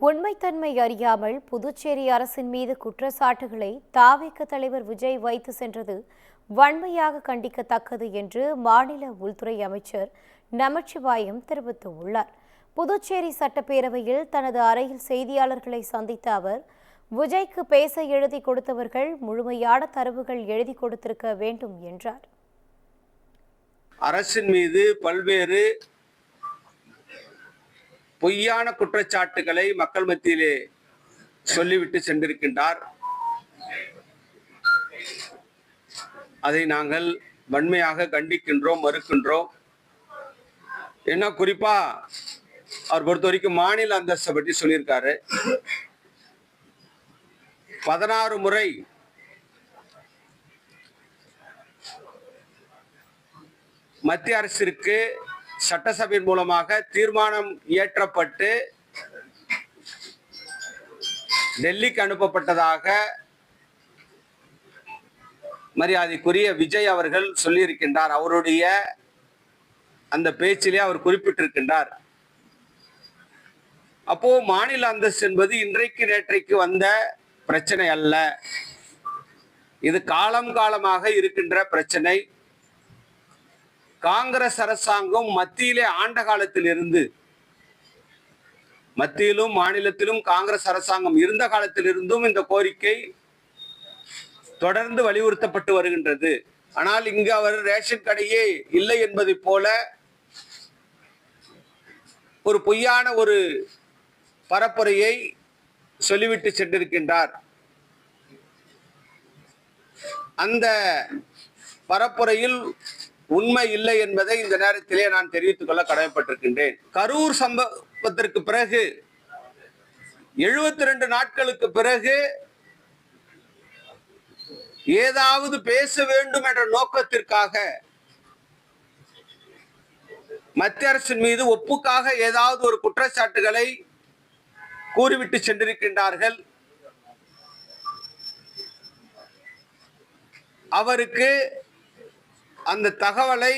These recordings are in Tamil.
உண்மைத்தன்மை அறியாமல் புதுச்சேரி அரசின் மீது குற்றச்சாட்டுகளை தாவேக தலைவர் விஜய் வைத்து சென்றது வன்மையாக கண்டிக்கத்தக்கது என்று மாநில உள்துறை அமைச்சர் நமச்சிவாயம் தெரிவித்துள்ளார். புதுச்சேரி சட்டப்பேரவையில் தனது அறையில் செய்தியாளர்களை சந்தித்த அவர், விஜய்க்கு பேச எழுதி கொடுத்தவர்கள் முழுமையான தரவுகள் எழுதி கொடுத்திருக்க வேண்டும் என்றார். அரசின் மீது பல்வேறு பொய்யான குற்றச்சாட்டுகளை மக்கள் மத்தியிலே சொல்லிவிட்டு சென்றிருக்கின்றார். அதை நாங்கள் வன்மையாக கண்டிக்கின்றோம், மறுக்கின்றோம். என்ன குறிப்பா அவர் பொறுத்த வரைக்கும் மாநில அந்தஸ்தை பற்றி சொல்லியிருக்காரு. 16 முறை மத்திய அரசிற்கு சட்டசபையின் மூலமாக தீர்மானம் இயற்றப்பட்டு டெல்லிக்கு அனுப்பப்பட்டதாக மரியாதைக்குரிய விஜய் அவர்கள் சொல்லியிருக்கின்றார். அவருடைய அந்த பேச்சிலே அவர் குறிப்பிட்டிருக்கின்றார். அப்போ மாநில அந்தஸ்து என்பது இன்றைக்கு நேற்றைக்கு வந்த பிரச்சனை அல்ல. இது காலம் காலமாக இருக்கின்ற பிரச்சனை. காங்கிரஸ் அரசாங்கம் மத்தியிலே ஆண்ட காலத்தில் இருந்து, மத்தியிலும் மாநிலத்திலும் காங்கிரஸ் அரசாங்கம் இருந்த காலத்தில் இருந்தும் இந்த கோரிக்கை தொடர்ந்து வலியுறுத்தப்பட்டு வருகின்றது. ஆனால் இங்கு அவர் ரேஷன் கடையே இல்லை என்பதை போல ஒரு பொய்யான ஒரு பரப்புரையை சொல்லிவிட்டு சென்றிருக்கின்றார். அந்த பரப்புரையில் உண்மை இல்லை என்பதை இந்த நேரத்திலே நான் தெரிவித்துக் கொள்ள கடமைப்பட்டிருக்கின்றேன். கரூர் சம்பவத்திற்கு பிறகு 72 நாட்களுக்கு பிறகு ஏதாவது பேச வேண்டும் என்ற நோக்கத்திற்காக மத்திய அரசின் மீது ஒப்புக்காக ஏதாவது ஒரு குற்றச்சாட்டுகளை கூறிவிட்டு சென்றிருக்கின்றார்கள். அவருக்கு அந்த தகவலை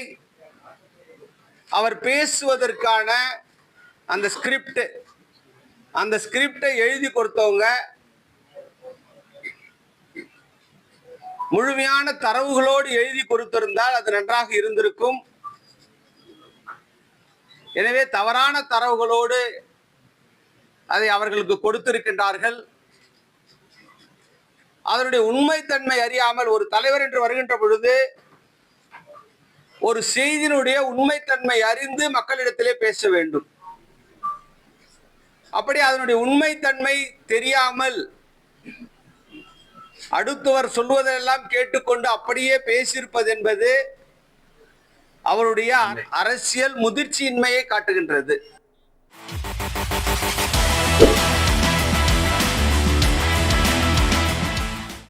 அவர் பேசுவதற்கான அந்த ஸ்கிரிப்டை எழுதி கொடுத்தவங்க முழுமையான தரவுகளோடு எழுதி கொடுத்திருந்தால் அது நன்றாக இருந்திருக்கும். எனவே தவறான தரவுகளோடு அதை அவர்களுக்கு கொடுத்திருக்கின்றார்கள். அதனுடைய உண்மைத்தன்மை அறியாமல் ஒரு தலைவர் என்று வருகின்ற பொழுது ஒரு செய்தியினுடைய உண்மைத்தன்மை அறிந்து மக்களிடத்திலே பேச வேண்டும். அப்படி அதனுடைய உண்மைத்தன்மை தெரியாமல் அடுத்தவர் சொல்வதெல்லாம் கேட்டுக்கொண்டு அப்படியே பேசியிருப்பது என்பது அவருடைய அரசியல் முதிர்ச்சியின்மையை காட்டுகின்றது.